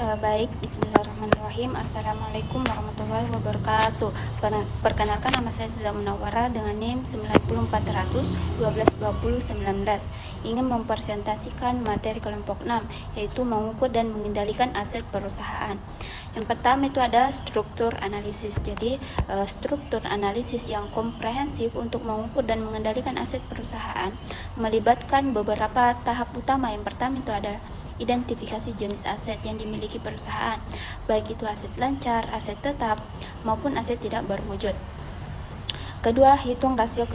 Baik, bismillahirrahmanirrahim. Assalamualaikum warahmatullahi wabarakatuh. Perkenalkan, nama saya Zida Munawwara dengan NIM 90400 122019. Ingin mempresentasikan materi kelompok 6, yaitu mengukur dan mengendalikan aset perusahaan. Yang pertama itu ada struktur analisis. Jadi struktur analisis yang komprehensif untuk mengukur dan mengendalikan aset perusahaan melibatkan beberapa tahap utama. Yang pertama itu ada identifikasi jenis aset yang dimiliki perusahaan, baik itu aset lancar, aset tetap, maupun aset tidak berwujud. Kedua, hitung rasio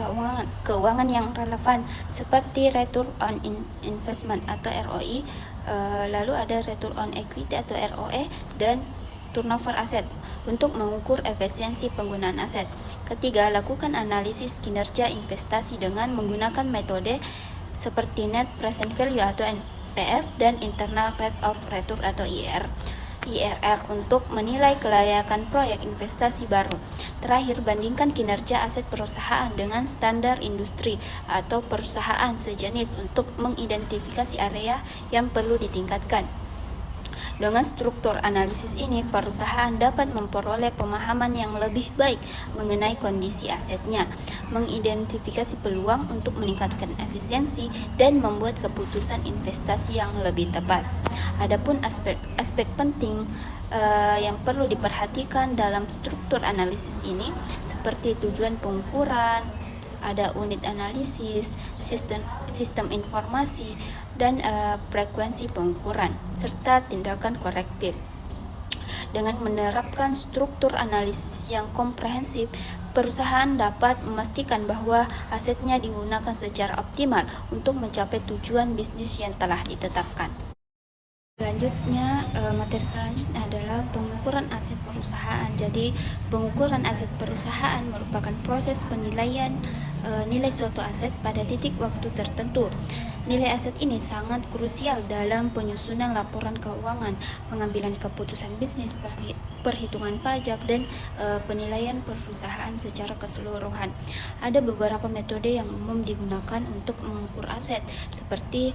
keuangan yang relevan seperti return on investment atau ROI, lalu ada return on equity atau ROE, dan turnover aset untuk mengukur efisiensi penggunaan aset. Ketiga, lakukan analisis kinerja investasi dengan menggunakan metode seperti net present value atau NPV dan internal rate of return atau IRR untuk menilai kelayakan proyek investasi baru. Terakhir, bandingkan kinerja aset perusahaan dengan standar industri atau perusahaan sejenis untuk mengidentifikasi area yang perlu ditingkatkan. Dengan struktur analisis ini, perusahaan dapat memperoleh pemahaman yang lebih baik mengenai kondisi asetnya, mengidentifikasi peluang untuk meningkatkan efisiensi, dan membuat keputusan investasi yang lebih tepat. Adapun aspek penting yang perlu diperhatikan dalam struktur analisis ini seperti tujuan pengukuran, ada unit analisis, sistem informasi, dan frekuensi pengukuran, serta tindakan korektif. Dengan menerapkan struktur analisis yang komprehensif, perusahaan dapat memastikan bahwa asetnya digunakan secara optimal untuk mencapai tujuan bisnis yang telah ditetapkan. Selanjutnya, materi selanjutnya adalah pengukuran aset perusahaan. Jadi, pengukuran aset perusahaan merupakan proses penilaian nilai suatu aset pada titik waktu tertentu. Nilai aset ini sangat krusial dalam penyusunan laporan keuangan, pengambilan keputusan bisnis, perhitungan pajak, dan penilaian perusahaan secara keseluruhan. Ada beberapa metode yang umum digunakan untuk mengukur aset, seperti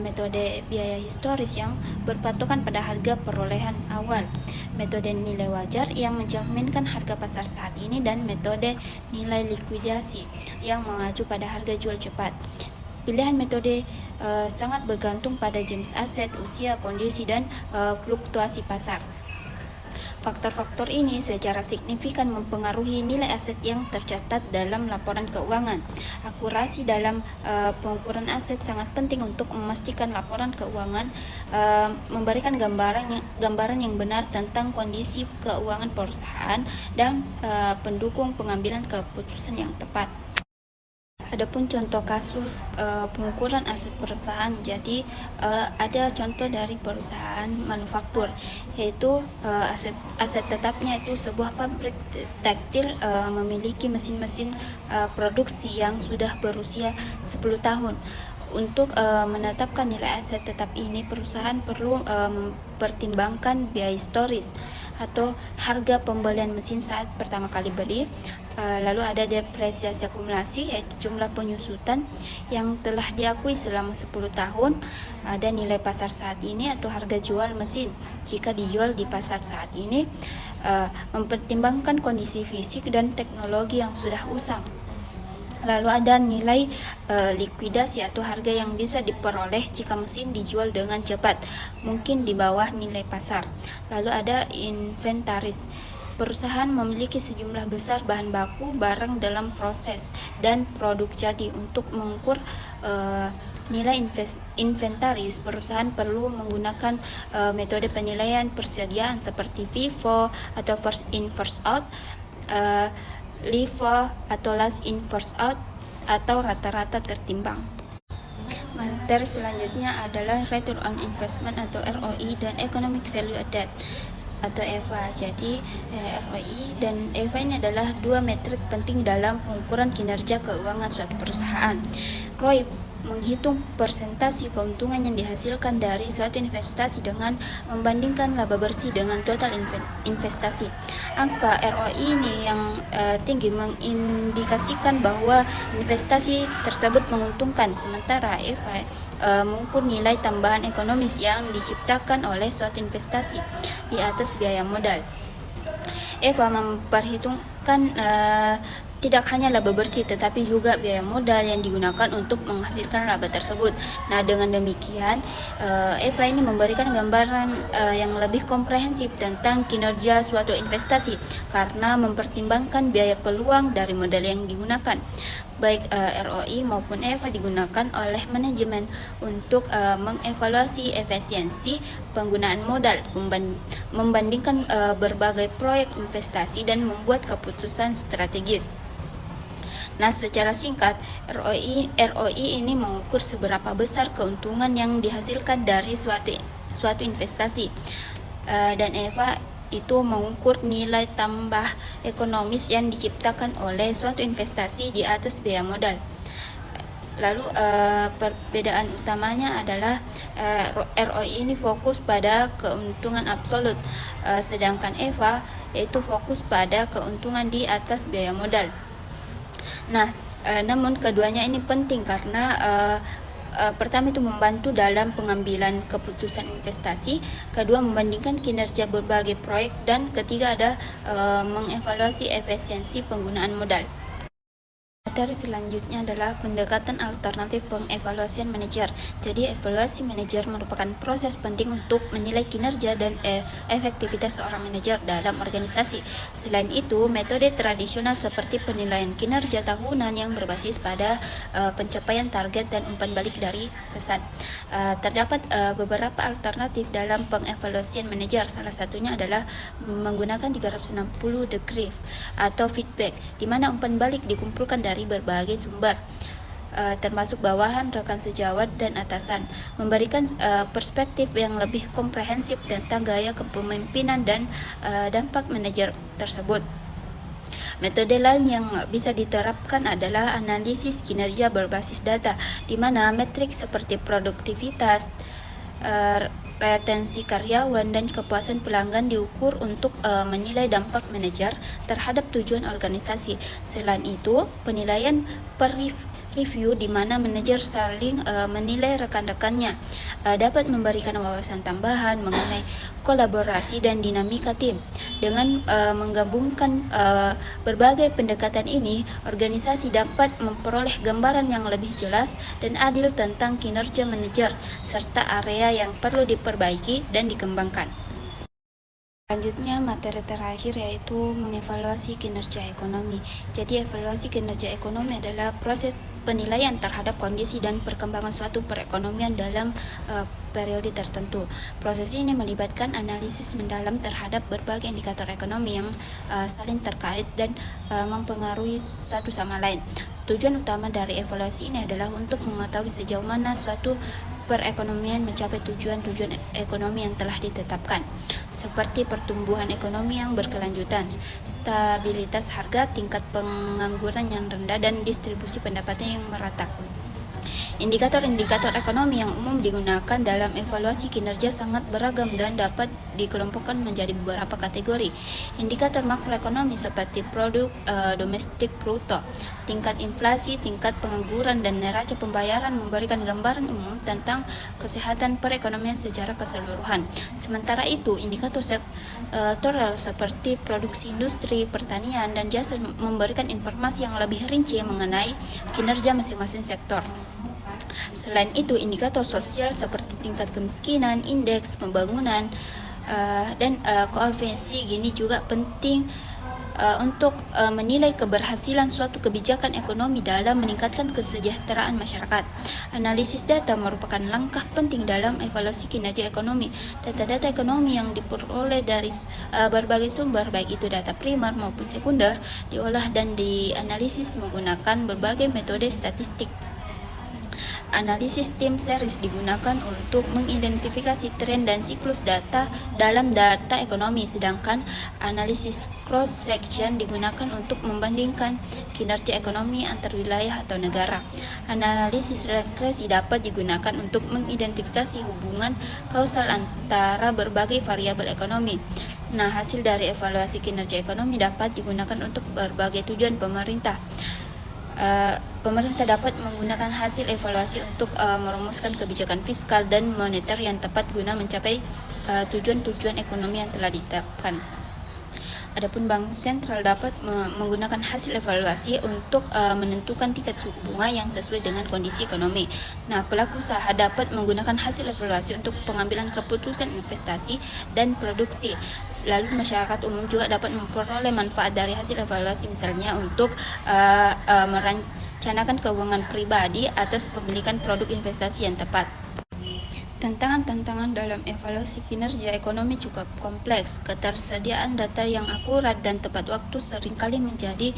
metode biaya historis yang berpatokan pada harga perolehan awal, metode nilai wajar yang mencerminkan harga pasar saat ini, dan metode nilai likuidasi yang mengacu pada harga jual cepat. Pilihan metode sangat bergantung pada jenis aset, usia, kondisi, dan fluktuasi pasar. Faktor-faktor ini secara signifikan mempengaruhi nilai aset yang tercatat dalam laporan keuangan. Akurasi dalam pengukuran aset sangat penting untuk memastikan laporan keuangan memberikan gambaran yang benar tentang kondisi keuangan perusahaan dan pendukung pengambilan keputusan yang tepat. Adapun contoh kasus pengukuran aset perusahaan, jadi ada contoh dari perusahaan manufaktur, yaitu aset tetapnya itu sebuah pabrik tekstil memiliki mesin-mesin produksi yang sudah berusia 10 tahun. Untuk menetapkan nilai aset tetap ini, perusahaan perlu mempertimbangkan biaya historis atau harga pembelian mesin saat pertama kali beli. Lalu ada depresiasi akumulasi, yaitu jumlah penyusutan yang telah diakui selama 10 tahun. Ada nilai pasar saat ini atau harga jual mesin jika dijual di pasar saat ini. Mempertimbangkan kondisi fisik dan teknologi yang sudah usang. Lalu ada nilai likuidasi atau harga yang bisa diperoleh jika mesin dijual dengan cepat, mungkin di bawah nilai pasar. Lalu ada inventaris. Perusahaan memiliki sejumlah besar bahan baku, barang dalam proses, dan produk jadi. Untuk mengukur nilai inventaris, perusahaan perlu menggunakan metode penilaian persediaan seperti FIFO atau first in first out, LIFO atau last in first out, atau rata-rata tertimbang. Materi selanjutnya adalah return on investment atau ROI dan economic value added atau EVA. Jadi ROI dan EVA ini adalah dua metrik penting dalam pengukuran kinerja keuangan suatu perusahaan. ROI menghitung persentase keuntungan yang dihasilkan dari suatu investasi dengan membandingkan laba bersih dengan total investasi. Angka ROI ini yang tinggi mengindikasikan bahwa investasi tersebut menguntungkan, sementara EVA mengukur nilai tambahan ekonomis yang diciptakan oleh suatu investasi di atas biaya modal. EVA memperhitungkan tidak hanya laba bersih tetapi juga biaya modal yang digunakan untuk menghasilkan laba tersebut. Nah, dengan demikian EVA ini memberikan gambaran yang lebih komprehensif tentang kinerja suatu investasi karena mempertimbangkan biaya peluang dari modal yang digunakan. Baik ROI maupun EVA digunakan oleh manajemen untuk mengevaluasi efisiensi penggunaan modal, membandingkan berbagai proyek investasi dan membuat keputusan strategis. Nah, secara singkat, ROI ini mengukur seberapa besar keuntungan yang dihasilkan dari suatu investasi, dan EVA itu mengukur nilai tambah ekonomis yang diciptakan oleh suatu investasi di atas biaya modal. Lalu perbedaan utamanya adalah ROI ini fokus pada keuntungan absolut, sedangkan EVA yaitu fokus pada keuntungan di atas biaya modal. Nah, namun keduanya ini penting karena pertama itu membantu dalam pengambilan keputusan investasi, kedua membandingkan kinerja berbagai proyek, dan ketiga ada mengevaluasi efisiensi penggunaan modal. Materi selanjutnya adalah pendekatan alternatif pengevaluasian manajer. Jadi, evaluasi manajer merupakan proses penting untuk menilai kinerja dan efektivitas seorang manajer dalam organisasi. Selain itu, metode tradisional seperti penilaian kinerja tahunan yang berbasis pada pencapaian target dan umpan balik dari pesan. Terdapat beberapa alternatif dalam pengevaluasian manajer. Salah satunya adalah menggunakan 360 degree atau feedback, di mana umpan balik dikumpulkan dari berbagai sumber, termasuk bawahan, rekan sejawat, dan atasan, memberikan perspektif yang lebih komprehensif tentang gaya kepemimpinan dan dampak manajer tersebut. Metode lain yang bisa diterapkan adalah analisis kinerja berbasis data, di mana metrik seperti produktivitas, retensi karyawan, dan kepuasan pelanggan diukur untuk menilai dampak manajer terhadap tujuan organisasi. Selain itu, penilaian per review di mana manajer saling menilai rekan-rekannya dapat memberikan wawasan tambahan mengenai kolaborasi dan dinamika tim. Dengan menggabungkan berbagai pendekatan ini, organisasi dapat memperoleh gambaran yang lebih jelas dan adil tentang kinerja manajer serta area yang perlu diperbaiki dan dikembangkan. Selanjutnya, materi terakhir yaitu mengevaluasi kinerja ekonomi. Jadi, evaluasi kinerja ekonomi adalah proses penilaian terhadap kondisi dan perkembangan suatu perekonomian dalam periode tertentu. Proses ini melibatkan analisis mendalam terhadap berbagai indikator ekonomi yang saling terkait dan mempengaruhi satu sama lain. Tujuan utama dari evaluasi ini adalah untuk mengetahui sejauh mana suatu perekonomian mencapai tujuan-tujuan ekonomi yang telah ditetapkan, seperti pertumbuhan ekonomi yang berkelanjutan, stabilitas harga, tingkat pengangguran yang rendah, dan distribusi pendapatan yang merata. Indikator-indikator ekonomi yang umum digunakan dalam evaluasi kinerja sangat beragam dan dapat dikelompokkan menjadi beberapa kategori. Indikator makroekonomi seperti produk domestik bruto, tingkat inflasi, tingkat pengangguran, dan neraca pembayaran memberikan gambaran umum tentang kesehatan perekonomian secara keseluruhan. Sementara itu, indikator sektoral seperti produksi industri, pertanian, dan jasa memberikan informasi yang lebih rinci mengenai kinerja masing-masing sektor. Selain itu, indikator sosial seperti tingkat kemiskinan, indeks pembangunan, dan koefisien Gini juga penting untuk menilai keberhasilan suatu kebijakan ekonomi dalam meningkatkan kesejahteraan masyarakat. Analisis data merupakan langkah penting dalam evaluasi kinerja ekonomi. Data-data ekonomi yang diperoleh dari berbagai sumber, baik itu data primer maupun sekunder, diolah dan dianalisis menggunakan berbagai metode statistik. Analisis time series digunakan untuk mengidentifikasi tren dan siklus data dalam data ekonomi, sedangkan analisis cross-section digunakan untuk membandingkan kinerja ekonomi antar wilayah atau negara. Analisis regresi dapat digunakan untuk mengidentifikasi hubungan kausal antara berbagai variabel ekonomi. Nah, hasil dari evaluasi kinerja ekonomi dapat digunakan untuk berbagai tujuan pemerintah. Pemerintah dapat menggunakan hasil evaluasi untuk merumuskan kebijakan fiskal dan moneter yang tepat guna mencapai tujuan-tujuan ekonomi yang telah ditetapkan. Adapun bank sentral dapat menggunakan hasil evaluasi untuk menentukan tingkat suku bunga yang sesuai dengan kondisi ekonomi. Nah, pelaku usaha dapat menggunakan hasil evaluasi untuk pengambilan keputusan investasi dan produksi. Lalu masyarakat umum juga dapat memperoleh manfaat dari hasil evaluasi, misalnya untuk merencanakan keuangan pribadi atas pemilikan produk investasi yang tepat. Tantangan-tantangan dalam evaluasi kinerja ekonomi cukup kompleks. Ketersediaan data yang akurat dan tepat waktu seringkali menjadi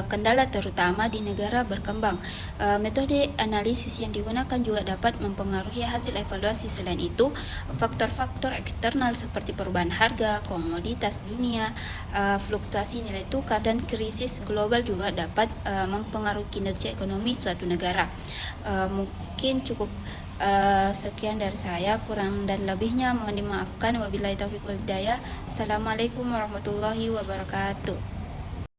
kendala terutama di negara berkembang. Metode analisis yang digunakan juga dapat mempengaruhi hasil evaluasi. Selain itu, faktor-faktor eksternal seperti perubahan harga, komoditas dunia, fluktuasi nilai tukar, dan krisis global juga dapat mempengaruhi kinerja ekonomi suatu negara. Mungkin cukup sekian dari saya, kurang dan lebihnya mohon dimaafkan. Wabillahi taufiq wal hidayah. Assalamualaikum warahmatullahi wabarakatuh.